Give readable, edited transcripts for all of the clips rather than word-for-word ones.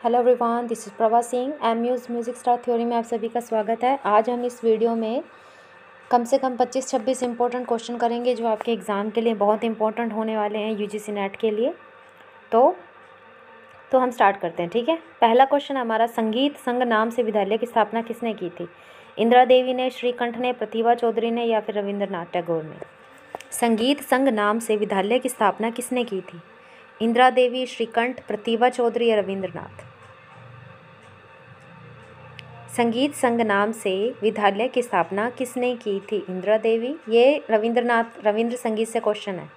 Hello everyone, this is Prabha Singh. Amuse music star theory में आप सभी का स्वागत है। आज हम इस वीडियो में कम से कम 25-26 इंपॉर्टेंट क्वेश्चन करेंगे जो आपके एग्ज़ाम के लिए बहुत इंपॉर्टेंट होने वाले हैं, यूजीसी नेट के लिए। तो हम स्टार्ट करते हैं, ठीक है। पहला क्वेश्चन हमारा, संगीत संघ नाम से विद्यालय की स्थापना किसने की थी? इंदिरा देवी ने, श्रीकंठ ने, प्रतिभा चौधरी ने या फिर रविंद्रनाथ टैगोर ने? संगीत संघ नाम से विद्यालय की स्थापना किसने की थी? इंदिरा देवी, श्रीकंठ, प्रतिभा चौधरी या रविंद्रनाथ? संगीत संघ नाम से विद्यालय की स्थापना किसने की थी? इंदिरा देवी, ये रविंद्रनाथ, रविंद्र संगीत से क्वेश्चन है।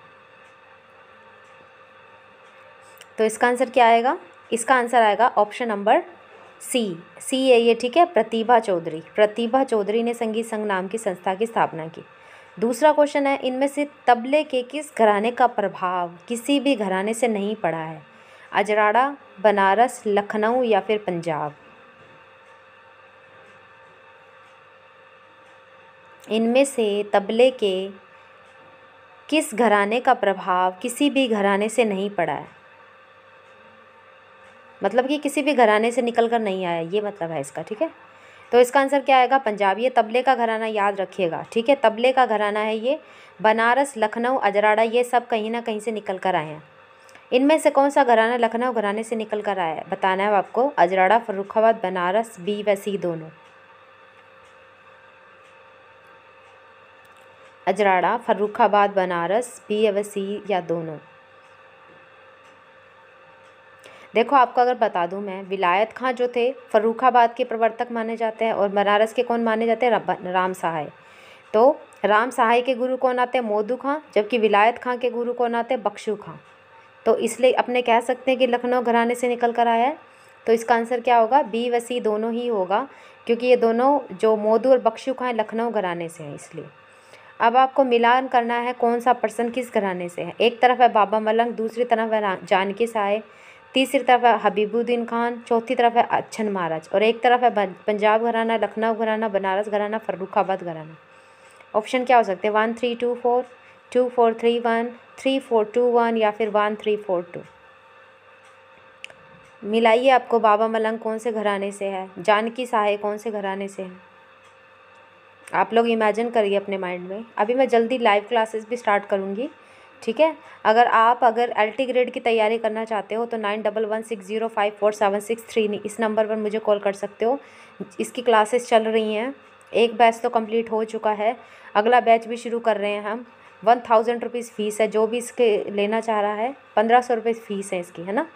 तो इसका आंसर क्या आएगा? इसका आंसर आएगा ऑप्शन नंबर सी है ये, ठीक है। प्रतिभा चौधरी, प्रतिभा चौधरी ने संगीत संघ नाम की संस्था की स्थापना की। दूसरा क्वेश्चन है, इनमें से तबले के किस घराने का प्रभाव किसी भी घराने से नहीं पड़ा है? अजराड़ा, बनारस, लखनऊ या फिर पंजाब? इनमें से तबले के किस घराने का प्रभाव किसी भी घराने से नहीं पड़ा है? मतलब कि किसी भी घराने से निकल कर नहीं आया, ये मतलब है इसका, ठीक है। तो इसका आंसर क्या आएगा? पंजाब। ये तबले का घराना याद रखिएगा, ठीक है। तबले का घराना है ये। बनारस, लखनऊ, अजराड़ा, ये सब कहीं ना कहीं से निकल कर आए हैं। इनमें से कौन सा घराना लखनऊ घराने से निकल कर आया है? बताना है आपको। अजराड़ा, फर्रुखाबाद, बनारस, बी व सी दोनों? अजराड़ा, फर्रुखाबाद, बनारस, बी व सी या दोनों? देखो, आपको अगर बता दूं मैं, विलायत खां जो थे फर्रुखाबाद के प्रवर्तक माने जाते हैं और बनारस के कौन माने जाते हैं? राम सहाय। तो राम सहाय के गुरु कौन आते हैं? मोदू खां। जबकि विलायत खां के गुरु कौन आते हैं? बख्शू खां। तो इसलिए अपने कह सकते हैं कि लखनऊ घराने से निकल कर आया है। तो इसका आंसर क्या होगा? बी व सी दोनों ही होगा, क्योंकि ये दोनों जो मोदू और बख्शू खां लखनऊ घराने से हैं, इसलिए। अब आपको मिलान करना है कौन सा पर्सन किस घराने से है। एक तरफ है बाबा मलंग, दूसरी तरफ है जानकी साय, तीसरी तरफ है हबीबुद्दीन खान, चौथी तरफ है अच्छन महाराज, और एक तरफ है पंजाब घराना, लखनऊ घराना, बनारस घराना, फर्रुखाबाद घराना। ऑप्शन क्या हो सकते हैं? 1324, 2431, 3421 या फिर 1342? मिलाइए। आपको बाबा मलंग कौन से घराने से है, जानकी साहे कौन से घराने से है? आप लोग इमेजिन करिए अपने माइंड में। अभी मैं जल्दी लाइव क्लासेस भी स्टार्ट करूँगी, ठीक है। अगर LT ग्रेड की तैयारी करना चाहते हो तो 9116054763 इस नंबर पर मुझे कॉल कर सकते हो। इसकी क्लासेस चल रही हैं। एक बैच तो कंप्लीट हो चुका है, अगला बैच भी शुरू कर रहे हैं हम। 1000 रुपीज़ फ़ीस है। जो भी इसके लेना चाह रहा है, 1500 रुपये फ़ीस है इसकी, है ना।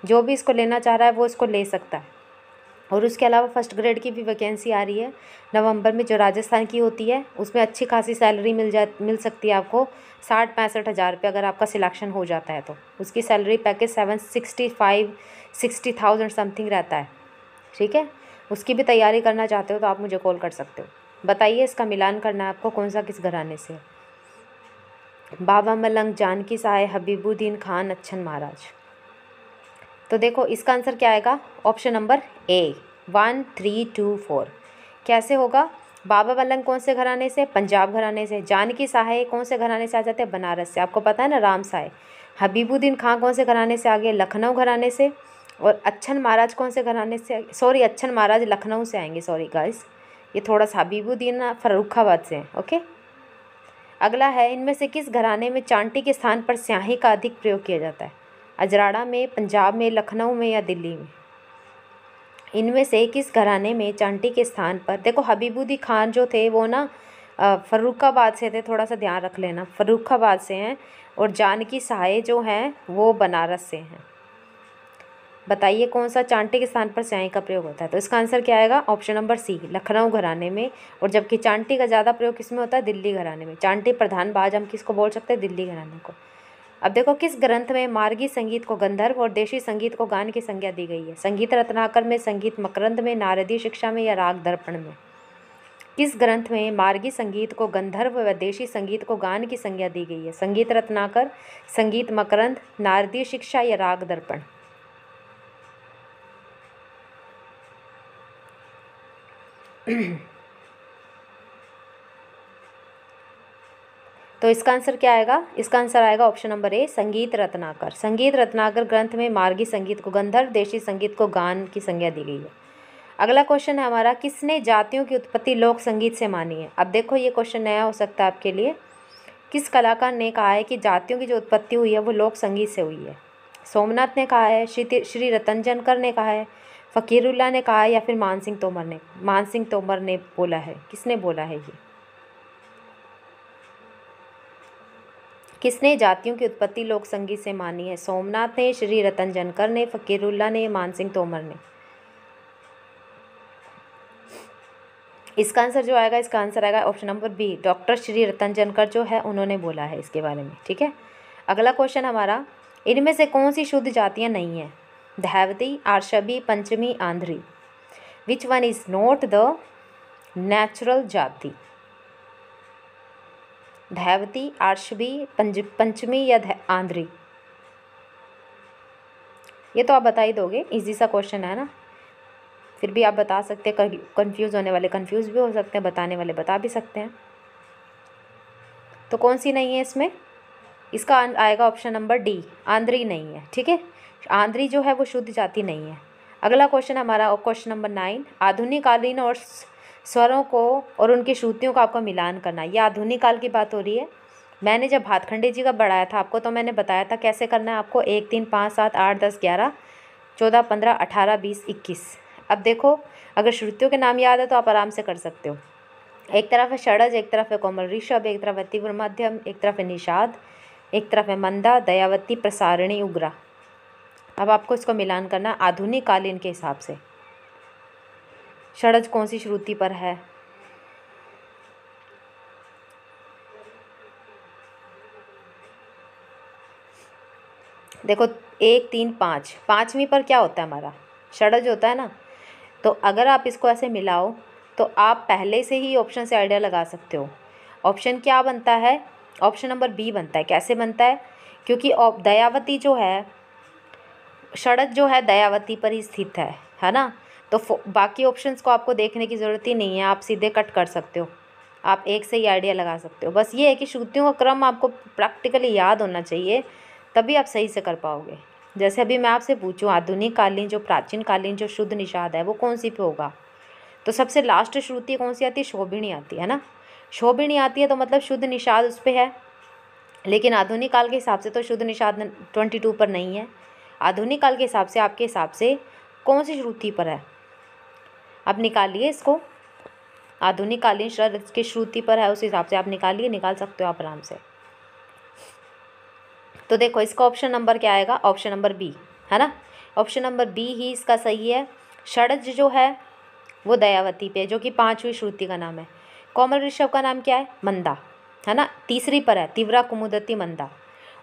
जो भी इसको लेना चाह रहा है वो इसको ले सकता है। और उसके अलावा फर्स्ट ग्रेड की भी वैकेंसी आ रही है नवंबर में, जो राजस्थान की होती है। उसमें अच्छी खासी सैलरी मिल सकती है आपको, 60-65 हज़ार रुपये अगर आपका सिलेक्शन हो जाता है तो। उसकी सैलरी पैकेज 765-60,000 समथिंग रहता है, ठीक है। उसकी भी तैयारी करना चाहते हो तो आप मुझे कॉल कर सकते हो। बताइए, इसका मिलान करना है आपको कौन सा किस घराने से है। बाबा मलंग, जानकी साय, हबीबुद्दीन खान, अच्छन महाराज। तो देखो, इसका आंसर क्या आएगा? Option number A, 1324। कैसे होगा? बाबा मलंग कौन से घराने से? पंजाब घराने से। जानकी साहे कौन से घराने से आ जाते हैं? बनारस से। आपको पता है ना, राम साहे। हबीबुद्दीन खां कौन से घराने से आ गए? लखनऊ घराने से। और अच्छन महाराज कौन से घराने से? सॉरी, अच्छन महाराज लखनऊ से आएंगे, सॉरी गाइस। ये थोड़ा सा हबीबुद्दीन फर्रुखाबाद से हैं, ओके। अगला है, इनमें से किस घराने में चांटी के स्थान पर स्याही का अधिक प्रयोग किया जाता है? अजराड़ा में, पंजाब में, लखनऊ में या दिल्ली में? इनमें से किस घराने में चांटी के स्थान पर, देखो हबीबुद्दीन खान जो थे वो ना फर्रुखाबाद से थे, थोड़ा सा ध्यान रख लेना, फर्रुखाबाद से हैं। और जानकी साहे जो हैं वो बनारस से हैं। बताइए कौन सा चांटी के स्थान पर स्याही का प्रयोग होता है? तो इसका आंसर क्या आएगा? ऑप्शन नंबर सी, लखनऊ घराने में। और जबकि चांटी का ज़्यादा प्रयोग किस में होता है? दिल्ली घराने में। चांटी प्रधान बाज हम किसको बोल सकते हैं? दिल्ली घराने को। अब देखो, किस ग्रंथ में मार्गी संगीत को गंधर्व और देशी संगीत को गान की संज्ञा दी गई है? संगीत रत्नाकर में, संगीत मकरंद में, नारदीय शिक्षा में या राग दर्पण में? किस ग्रंथ में मार्गी संगीत को गंधर्व व देशी संगीत को गान की संज्ञा दी गई है? संगीत रत्नाकर, संगीत मकरंद, नारदीय शिक्षा या राग दर्पण? तो इसका आंसर क्या आएगा? इसका आंसर आएगा ऑप्शन नंबर ए, संगीत रत्नाकर। संगीत रत्नाकर ग्रंथ में मार्गी संगीत को गंधर्व, देशी संगीत को गान की संज्ञा दी गई है। अगला क्वेश्चन है हमारा, किसने जातियों की उत्पत्ति लोक संगीत से मानी है? अब देखो ये क्वेश्चन नया हो सकता है आपके लिए। किस कलाकार ने कहा है कि जातियों की जो उत्पत्ति हुई है वो लोक संगीत से हुई है? सोमनाथ ने कहा है, श्री रतन जनकर ने कहा है, फ़कीरुल्लाह ने कहा है, या फिर मान सिंह तोमर ने बोला है? किसने बोला है ये? किसने जातियों की उत्पत्ति लोक संगीत से मानी है? सोमनाथ ने, श्री रतन जनकर ने, फ़कीरुल्लाह ने, मान सिंह तोमर ने? इसका आंसर जो आएगा, इसका आंसर आएगा option number B, doctor Shri Ratan Jankar जो है उन्होंने बोला है इसके बारे में। ठीक है, अगला क्वेश्चन हमारा, इनमें से कौन सी शुद्ध जातियाँ नहीं हैं? धैवती, आर्शबी, पंचमी, आंध्री। Which one is not the natural jati? धैवती, आर्शबी, पंचमी या आंध्री? ये तो आप बता ही दोगे, इजी सा क्वेश्चन है ना। फिर भी आप बता सकते हैं, कंफ्यूज होने वाले कंफ्यूज भी हो सकते हैं, बताने वाले बता भी सकते हैं। तो कौन सी नहीं है इसमें? इसका आएगा ऑप्शन नंबर डी, आंध्री नहीं है। ठीक है, आंध्री जो है वो शुद्ध जाति नहीं है। अगला क्वेश्चन हमारा क्वेश्चन नंबर 9, आधुनिक कालीन और स्वरों को और उनकी श्रुतियों का आपका मिलान करना। ये आधुनिक काल की बात हो रही है। मैंने जब भातखंडे जी का बढ़ाया था आपको, तो मैंने बताया था कैसे करना है आपको, 1 3 5 7 8 10 11 14 15 18 20 21। अब देखो, अगर श्रुतियों के नाम याद है तो आप आराम से कर सकते हो। एक तरफ है षडज, एक तरफ है कोमल ऋषभ, एक तरफ है तीव्र मध्यम, एक तरफ है निषाद, एक तरफ है मंदा, दयावती, प्रसारिणी, उग्रा। अब आपको इसको मिलान करना आधुनिक कालीन के हिसाब से। षडज कौन सी श्रुति पर है? देखो 1 3 5, पाँचवीं पर क्या होता है हमारा? षडज होता है ना। तो अगर आप इसको ऐसे मिलाओ तो आप पहले से ही ऑप्शन से आइडिया लगा सकते हो। ऑप्शन क्या बनता है? ऑप्शन नंबर बी बनता है। कैसे बनता है? क्योंकि दयावती जो है, षडज जो है दयावती पर ही स्थित है ना। तो बाकी ऑप्शंस को आपको देखने की ज़रूरत ही नहीं है, आप सीधे कट कर सकते हो, आप एक से ही आइडिया लगा सकते हो। बस ये है कि श्रुतियों का क्रम आपको प्रैक्टिकली याद होना चाहिए, तभी आप सही से कर पाओगे। जैसे अभी मैं आपसे पूछूं, आधुनिक कालीन जो प्राचीन कालीन जो शुद्ध निषाद है वो कौन सी पे होगा? तो सबसे लास्ट श्रुति कौन सी आती है? शोभिणी आती है ना। शोभिणी आती है तो मतलब शुद्ध निषाद उस पर है। लेकिन आधुनिक काल के हिसाब से तो शुद्ध निषाद 22 पर नहीं है। आधुनिक काल के हिसाब से, आपके हिसाब से कौन सी श्रुति पर है? आप निकालिए इसको, आधुनिक कालीन षडज की श्रुति पर है, उस हिसाब से आप निकाल सकते हो आप आराम से। तो देखो इसका ऑप्शन नंबर क्या आएगा? ऑप्शन नंबर बी है ना। ऑप्शन नंबर बी ही इसका सही है। षडज जो है वो दयावती पे, जो कि 5वीं श्रुति का नाम है। कोमल ऋषभ का नाम क्या है? मंदा है ना, तीसरी पर है, तीव्रा कुमुदती मंदा।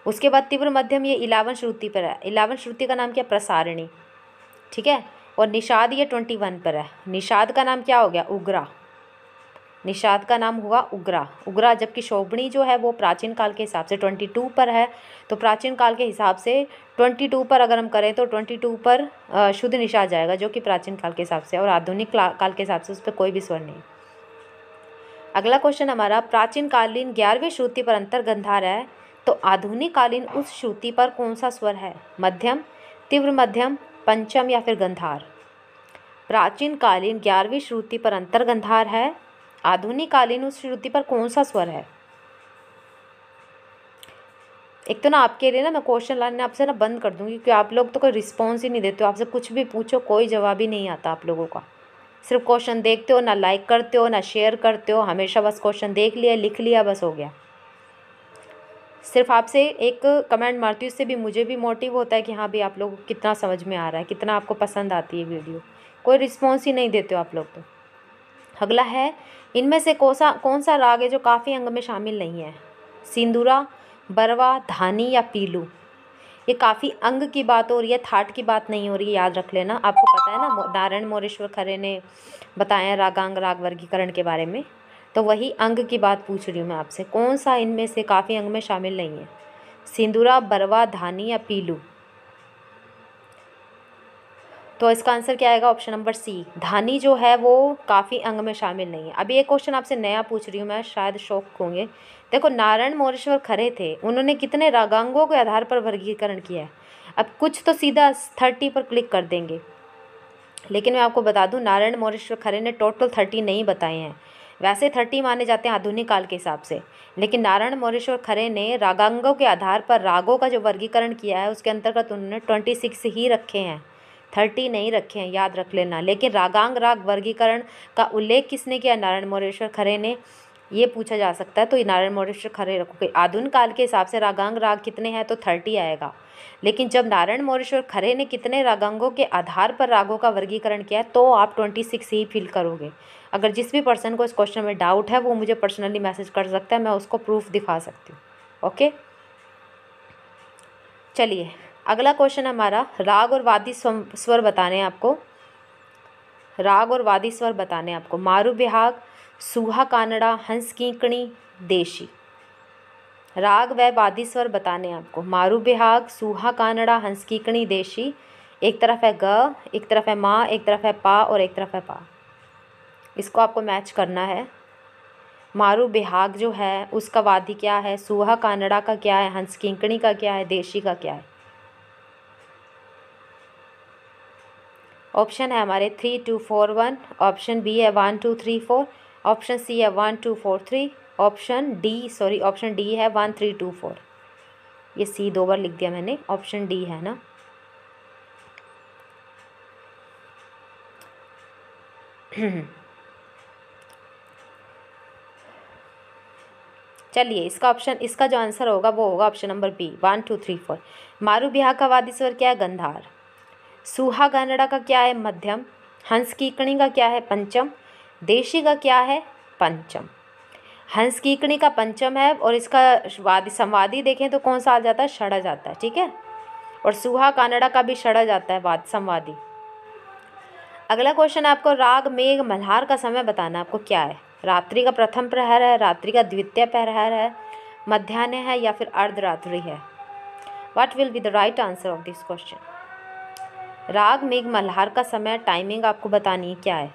उसके बाद तीव्र मध्यम ये 11 श्रुति पर है। 11 श्रुति का नाम क्या? प्रसारिणी। ठीक है, और निषाद ये 21 पर है। निषाद का नाम क्या हो गया? उग्रा। निषाद का नाम हुआ उग्रा। जबकि शोभनी जो है वो प्राचीन काल के हिसाब से 22 पर है। तो प्राचीन काल के हिसाब से 22 पर अगर हम करें तो 22 पर शुद्ध निषाद जाएगा, जो कि प्राचीन काल के हिसाब से, और आधुनिक काल के हिसाब से उस पर कोई भी स्वर नहीं। अगला क्वेश्चन हमारा, प्राचीन कालीन 11वीं श्रुति पर अंतर गंधार है, तो आधुनिक कालीन उस श्रुति पर कौन सा स्वर है? मध्यम, तीव्र मध्यम, पंचम या फिर गंधार? प्राचीन कालीन 11वीं श्रुति पर अंतर गंधार है, आधुनिक कालीन उस श्रुति पर कौन सा स्वर है? एक तो ना आपके लिए ना मैं क्वेश्चन लाने आपसे ना बंद कर दूंगी, क्योंकि आप लोग तो कोई रिस्पॉन्स ही नहीं देते हो। आपसे कुछ भी पूछो कोई जवाब ही नहीं आता आप लोगों का। सिर्फ क्वेश्चन देखते हो, ना लाइक करते हो, ना शेयर करते हो, हमेशा बस क्वेश्चन देख लिया, लिख लिया, बस हो गया। सिर्फ आपसे एक कमेंट मारती हूँ, उससे भी मुझे भी मोटिव होता है कि हाँ भाई आप लोगों को कितना समझ में आ रहा है, कितना आपको पसंद आती है वीडियो। कोई रिस्पॉन्स ही नहीं देते हो आप लोग तो। अगला है, इनमें से कौन सा राग है जो काफ़ी अंग में शामिल नहीं है? सिंदूरा, बरवा, धानी या पीलू? ये काफ़ी अंग की बात हो रही है, थाट की बात नहीं हो रही है, याद रख लेना। आपको पता है ना, नारायण मोरेश्वर खरे ने बताया रागांग राग वर्गीकरण के बारे में, तो वही अंग की बात पूछ रही हूँ मैं आपसे। कौन सा इनमें से काफ़ी अंग में शामिल नहीं है? सिंदूरा, बरवा, धानी या पीलू? तो इसका आंसर क्या आएगा? ऑप्शन नंबर सी। धानी जो है वो काफ़ी अंग में शामिल नहीं है। अभी एक क्वेश्चन आपसे नया पूछ रही हूँ मैं, शायद शौक होंगे। देखो, नारायण मोरेश्वर खरे थे, उन्होंने कितने रागांगों के आधार पर वर्गीकरण किया है? अब कुछ तो सीधा 30 पर क्लिक कर देंगे, लेकिन मैं आपको बता दूं नारायण मोरेश्वर खरे ने टोटल 30 नहीं बताए हैं। वैसे 30 माने जाते हैं आधुनिक काल के हिसाब से, लेकिन नारायण मोरेश्वर खरे ने रागांगों के आधार पर रागों का जो वर्गीकरण किया है उसके अंतर्गत उन्होंने 26 ही रखे हैं, 30 नहीं रखे हैं, याद रख लेना। लेकिन रागांग राग वर्गीकरण का उल्लेख किसने किया? नारायण मोरेश्वर खरे ने, ये पूछा जा सकता है। तो ये नारायण मोरेश्वर खरे रखोगे। आधुनिक काल के हिसाब से रागांग राग कितने हैं? तो 30 आएगा। लेकिन जब नारायण मोरेश्वर खरे ने कितने रागांगों के आधार पर रागों का वर्गीकरण किया तो आप 26 ही फिल करोगे। अगर जिस भी पर्सन को इस क्वेश्चन में डाउट है वो मुझे पर्सनली मैसेज कर सकता है, मैं उसको प्रूफ दिखा सकती हूँ। ओके, चलिए अगला क्वेश्चन हमारा, राग और वादी स्वर बताने हैं आपको। राग और वादी स्वर बताने आपको। मारू बिहाग, सूहा कानड़ा, हंस कीकणी, देशी। राग व वादी स्वर बताने आपको। मारू बिहाग, सूहा कानड़ा, हंस कीकणी, देशी। एक तरफ है ग, एक तरफ है माँ, एक तरफ है पा और एक तरफ है पा। इसको आपको मैच करना है। मारू बिहाग जो है उसका वादी क्या है, सूहा कानड़ा का क्या है, हंस कीकणी का क्या है, देशी का क्या है। ऑप्शन है हमारे 3 2 4 1, ऑप्शन बी है 1 2 3 4, ऑप्शन सी है 1 2 4 3, ऑप्शन डी है 1 3 2 4। ये सी 2 बार लिख दिया मैंने, ऑप्शन डी है ना। चलिए इसका जो आंसर होगा वो होगा ऑप्शन नंबर बी 1 2 3 4। मारू बिहाग का वादी स्वर क्या है? गंधार। सूहा कानड़ा का क्या है? मध्यम। हंस कीकणी का क्या है? पंचम। देशी का क्या है? पंचम। हंस कीकणी का पंचम है और इसका संवादी देखें तो कौन सा आ जाता है? षड़ आ जाता है, ठीक है। और सूहा कानड़ा का भी षड़ आ जाता है संवादी। अगला क्वेश्चन आपको, राग मेघ मल्हार का समय बताना आपको क्या है? रात्रि का प्रथम प्रहर है, रात्रि का द्वितीय प्रहर है, मध्याह्न है या फिर अर्धरात्रि है? What will be the right answer of this question? राग मेघ मल्हार का समय टाइमिंग आपको बतानी है क्या है?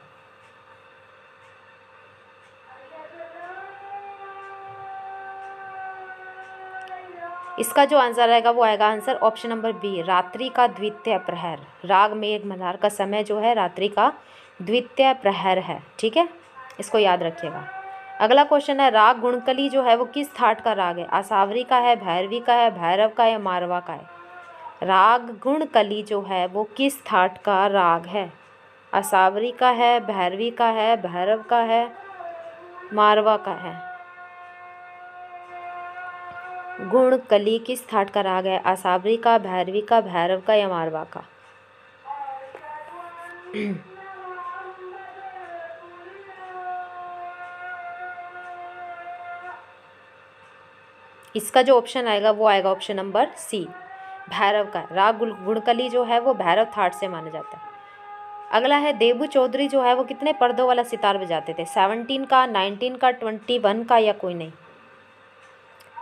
इसका जो आंसर आएगा वो आएगा आंसर ऑप्शन नंबर बी, रात्रि का द्वितीय प्रहर। राग मेघ मल्हार का समय जो है रात्रि का द्वितीय प्रहर है, ठीक है, इसको याद रखिएगा। अगला क्वेश्चन है, राग गुणकली जो है वो किस थाट का राग है? आसावरी का है, भैरवी का है, भैरव का या मारवा का है? राग गुणकली जो है वो किस थाट का राग है? आसावरी का है, भैरवी का है, भैरव का है, मारवा का है? गुणकली किस थाट का राग है? आसावरी का, भैरवी का, भैरव का या मारवा का? इसका जो ऑप्शन आएगा वो आएगा ऑप्शन नंबर सी, भैरव का। राग गुणकली जो है वो भैरव थाट से माना जाता है। अगला है, देबू चौधरी जो है वो कितने पर्दों वाला सितार बजाते थे? 17 का, 19 का, 21 का या कोई नहीं?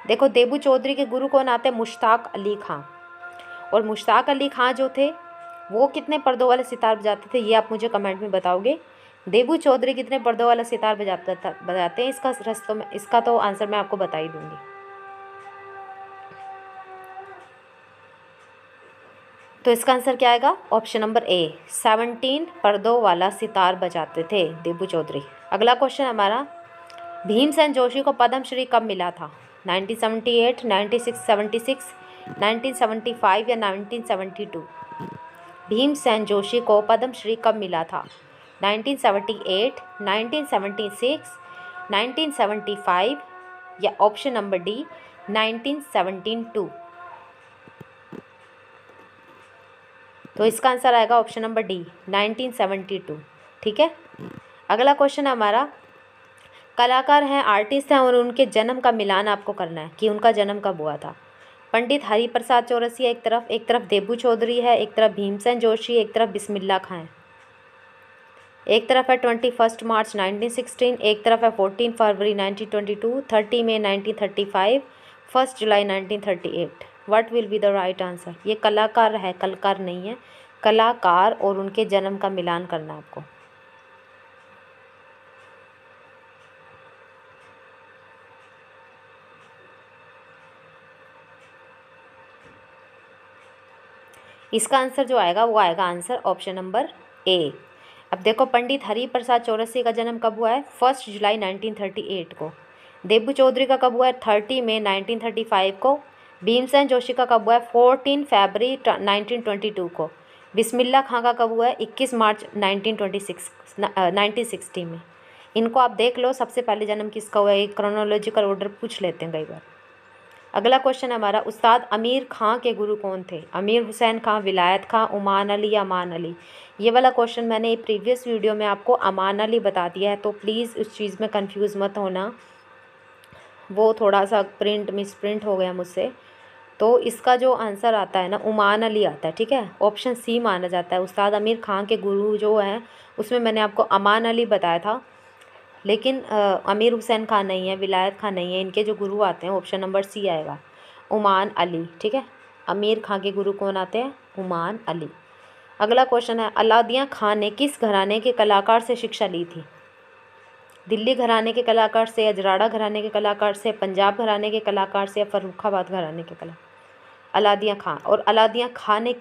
देखो, देबू चौधरी के गुरु कौन आते हैं? मुश्ताक अली खां। और मुश्ताक अली खां जो थे वो कितने पर्दों वाले सितार बजाते थे, ये आप मुझे कमेंट में बताओगे। देबू चौधरी कितने पर्दों वाला सितार बजाते हैं? इसका तो आंसर मैं आपको बता ही दूंगी। तो इसका आंसर क्या आएगा? ऑप्शन नंबर ए, 17 पर्दों वाला सितार बजाते थे देबू चौधरी। अगला क्वेश्चन हमारा, भीमसेन जोशी को पद्मश्री कब मिला था? 1978, 1976, 1975 या 1972? भीमसेन जोशी को पद्मश्री कब मिला था? 1978, 1976, 1975 या ऑप्शन नंबर डी 1972? तो इसका आंसर आएगा ऑप्शन नंबर डी 1972, ठीक है। अगला क्वेश्चन हमारा, कलाकार हैं, आर्टिस्ट हैं और उनके जन्म का मिलान आपको करना है कि उनका जन्म कब हुआ था। पंडित हरिप्रसाद चौरसिया एक तरफ देबू चौधरी है, एक तरफ भीमसेन जोशी, एक तरफ बिस्मिल्लाह खां है। एक तरफ है 21 मार्च 1916, एक तरफ है 14 फरवरी 1922, 30 मई 1935, 1 जुलाई 1938। What will be the right answer? ये कलाकार है, कलाकार नहीं है। कलाकार और उनके जन्म का मिलान करना है आपको। इसका आंसर जो आएगा वो आएगा आंसर ऑप्शन नंबर ए। अब देखो, पंडित हरिप्रसाद चौरसिया का जन्म कब हुआ है? 1 जुलाई 1938 को। देबू चौधरी का कब हुआ है? 30 मई 1935 को। भीमसेन जोशी का कब हुआ है? 14 फरवरी 1922 को। बिस्मिल्लाह खां का कब हुआ है? 21 मार्च 1960 में। इनको आप देख लो, सबसे पहले जन्म किसका हुआ है, एक क्रोनोलॉजिकल ऑर्डर पूछ लेते हैं कई बार। अगला क्वेश्चन है हमारा, उस्ताद अमीर खां के गुरु कौन थे? अमीर हुसैन खां, विलायत खां, उमान अली या अमान अली? ये वाला क्वेश्चन मैंने प्रीवियस वीडियो में आपको अमान अली बता दिया है, तो प्लीज़ उस चीज़ में कंफ्यूज मत होना, वो थोड़ा सा प्रिंट मिस प्रिंट हो गया मुझसे। तो इसका जो आंसर आता है ना, उमान अली आता है, ठीक है, ऑप्शन सी माना जाता है। उस्ताद अमीर खां के गुरु जो हैं उसमें मैंने आपको अमान अली बताया था, लेकिन अमीर हुसैन खान नहीं है, विलायत खान नहीं है, इनके जो गुरु आते हैं ऑप्शन नंबर सी आएगा, उमान अली, ठीक है। अमीर खां के गुरु कौन आते हैं? उमान अली। अगला क्वेश्चन है, अलाउद्दीन खान ने किस घराने के कलाकार से शिक्षा ली थी? दिल्ली घराने के कलाकार से, अजराड़ा घराने के कलाकार से, पंजाब घराने के कलाकार से, या फर्रुखाबाद घराने के कलाकार? अलाउद्दीन खान। और अलाउद्दीन खान ने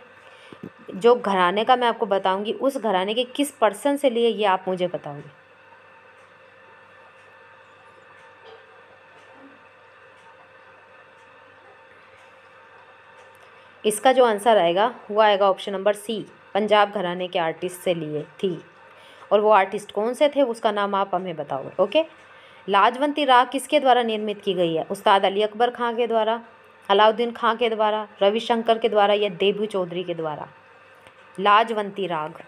जो घराने का मैं आपको बताऊंगी, उस घराने के किस पर्सन से लिए, ये आप मुझे बताओगे। इसका जो आंसर आएगा वो आएगा ऑप्शन नंबर सी, पंजाब घराने के आर्टिस्ट से लिए थी। और वो आर्टिस्ट कौन से थे उसका नाम आप हमें बताओगे, ओके। लाजवंती राग किसके द्वारा निर्मित की गई है? उस्ताद अली अकबर खां के द्वारा, अलाउद्दीन खां के द्वारा, रविशंकर के द्वारा, या देबू चौधरी के द्वारा? लाजवंती राग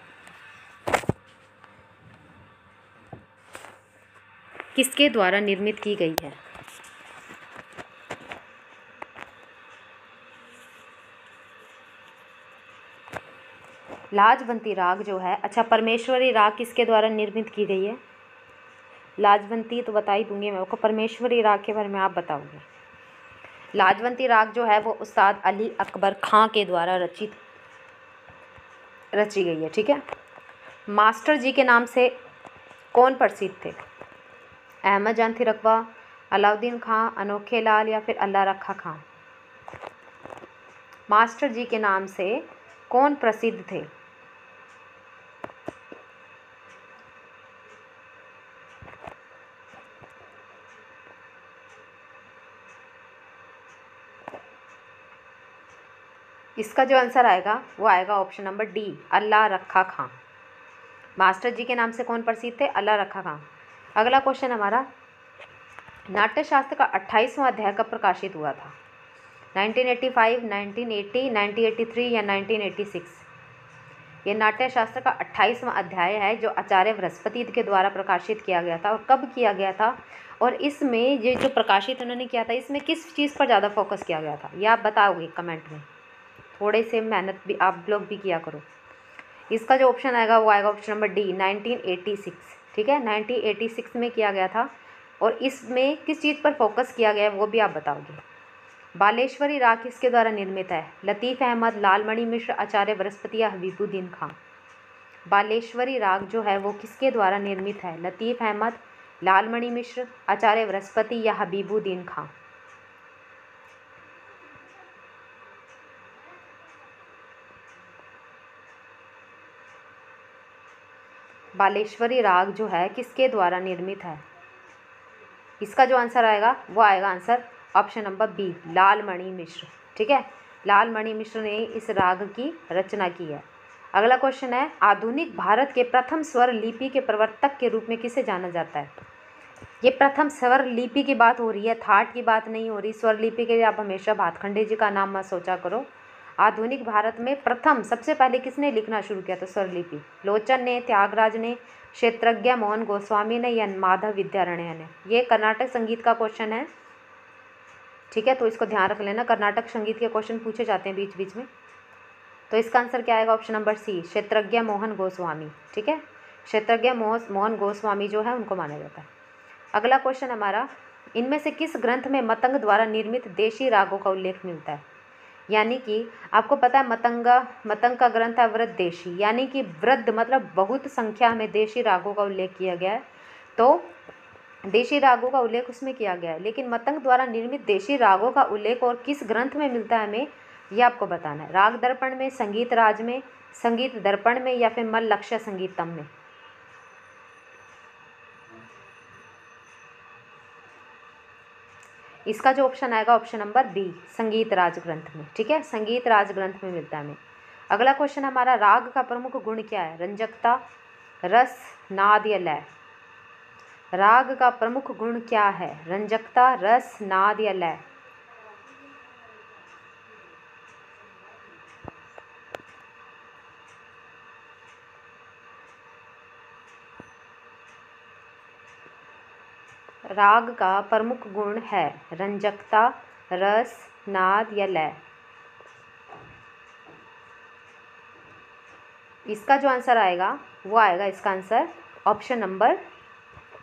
किसके द्वारा निर्मित की गई है? लाजवंती राग जो है, अच्छा, परमेश्वरी राग किसके द्वारा निर्मित की गई है? लाजवंती तो बता ही दूंगी मैं आपको, परमेश्वरी राग के बारे में आप बताओगे। लाजवंती राग जो है वो उस्ताद अली अकबर खां के द्वारा रची गई है, ठीक है। मास्टर जी के नाम से कौन प्रसिद्ध थे? अहमद जान थिरकवा, अलाउद्दीन खां, अनोखे लाल, या फिर अल्लाह रखा खां? मास्टर जी के नाम से कौन प्रसिद्ध थे? इसका जो आंसर आएगा वो आएगा ऑप्शन नंबर डी, अल्लाह रखा खां। मास्टर जी के नाम से कौन प्रसिद्ध थे? अल्लाह रखा खां। अगला क्वेश्चन हमारा, नाट्यशास्त्र का 28वां अध्याय कब प्रकाशित हुआ था? 1985, 1980, 1983 या 1986? ये नाट्यशास्त्र का 28वां अध्याय है जो आचार्य बृहस्पति के द्वारा प्रकाशित किया गया था। और कब किया गया था? और इसमें ये जो प्रकाशित उन्होंने किया था, इसमें किस चीज़ पर ज़्यादा फोकस किया गया था, ये आप बताओगे कमेंट में। थोड़े से मेहनत भी आप लोग भी किया करो। इसका जो ऑप्शन आएगा वो आएगा ऑप्शन नंबर डी, 1986, ठीक है, 1986 में किया गया था। और इसमें किस चीज़ पर फोकस किया गया है वो भी आप बताओगे। बालेश्वरी राग किसके द्वारा निर्मित है? लतीफ़ अहमद, लालमणि मिश्र, आचार्य बृहस्पति या हबीबुद्दीन खां? बालेश्वरी राग जो है वो किसके द्वारा निर्मित है? लतीफ़ अहमद, लालमणि मिश्र, आचार्य बृहस्पति या हबीबुद्दीन खां? बालेश्वरी राग जो है किसके द्वारा निर्मित है? इसका जो आंसर आएगा वो आएगा answer option number B, Lalmani Mishra, ठीक है। लालमणि मिश्र ने इस राग की रचना की है। अगला क्वेश्चन है, आधुनिक भारत के प्रथम स्वर लिपि के प्रवर्तक के रूप में किसे जाना जाता है? ये प्रथम स्वर लिपि की बात हो रही है, थाट की बात नहीं हो रही। स्वर लिपि के लिए आप हमेशा भातखंडे जी का नाम मत सोचा करो। आधुनिक भारत में प्रथम सबसे पहले किसने लिखना शुरू किया था स्वर लिपि? लोचन ने, त्यागराज ने, क्षेत्रज्ञ मोहन गोस्वामी ने, या माधव विद्यारण्य ने? ये कर्नाटक संगीत का क्वेश्चन है, ठीक है, तो इसको ध्यान रख लेना। कर्नाटक संगीत के क्वेश्चन पूछे जाते हैं बीच बीच में। तो इसका आंसर क्या आएगा? ऑप्शन नंबर सी, क्षेत्रज्ञ मोहन गोस्वामी, ठीक है। क्षेत्रज्ञ मोहन गोस्वामी जो है उनको माना जाता है। अगला क्वेश्चन हमारा, इनमें से किस ग्रंथ में मतंग द्वारा निर्मित देशी रागों का उल्लेख मिलता है? यानी कि आपको पता है मतंग का ग्रंथ है वृद्धदेशी, यानी कि वृद्ध मतलब बहुत संख्या में देशी रागों का उल्लेख किया गया है। तो देशी रागों का उल्लेख उसमें किया गया है, लेकिन मतंग द्वारा निर्मित देशी रागों का उल्लेख और किस ग्रंथ में मिलता है हमें ये आपको बताना है। राग दर्पण में, संगीत राज में, संगीत दर्पण में, या फिर मल लक्ष्य संगीतम में। इसका जो ऑप्शन आएगा ऑप्शन नंबर बी, संगीत राज ग्रंथ में। ठीक है, संगीत राज ग्रंथ में मिलता है हमें। अगला क्वेश्चन हमारा, राग का प्रमुख गुण क्या है? रंजकता, रस, नाद या लय। राग का प्रमुख गुण क्या है? रंजकता, रस, नाद या लय। राग का प्रमुख गुण है रंजकता, रस, नाद या लय। इसका जो आंसर आएगा वो आएगा, इसका आंसर ऑप्शन नंबर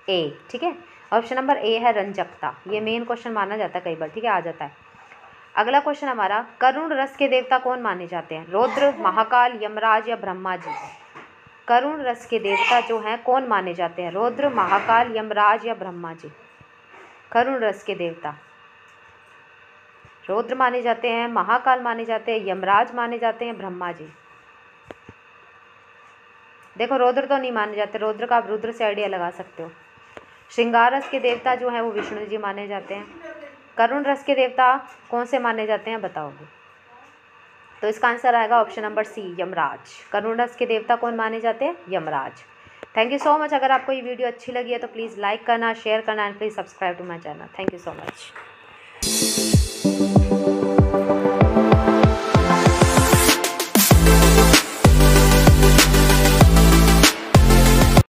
ए। ठीक है, ऑप्शन नंबर ए है रंजकता। ये मेन क्वेश्चन माना जाता है कई बार। ठीक है, आ जाता है। अगला क्वेश्चन हमारा, करुण रस के देवता कौन माने जाते हैं? रुद्र, महाकाल, यमराज या ब्रह्मा जी। करुण रस के देवता जो हैं कौन माने जाते हैं? रुद्र, महाकाल, यमराज या ब्रह्मा जी। करुण रस के देवता रुद्र माने जाते हैं, महाकाल माने जाते हैं, यमराज माने जाते हैं, ब्रह्मा जी। देखो रुद्र तो नहीं माने जाते, रुद्र का आप रुद्र से आइडिया लगा सकते हो। श्रृंगार रस के देवता जो हैं वो विष्णु जी माने जाते हैं। करुण रस के देवता कौन से माने जाते हैं बताओगे? तो इसका आंसर आएगा ऑप्शन नंबर सी, यमराज। करुण रस के देवता कौन माने जाते हैं? Yamraj. Thank you so much. अगर आपको ये वीडियो अच्छी लगी है तो प्लीज़ लाइक करना, शेयर करना and please subscribe to my channel. Thank you so much.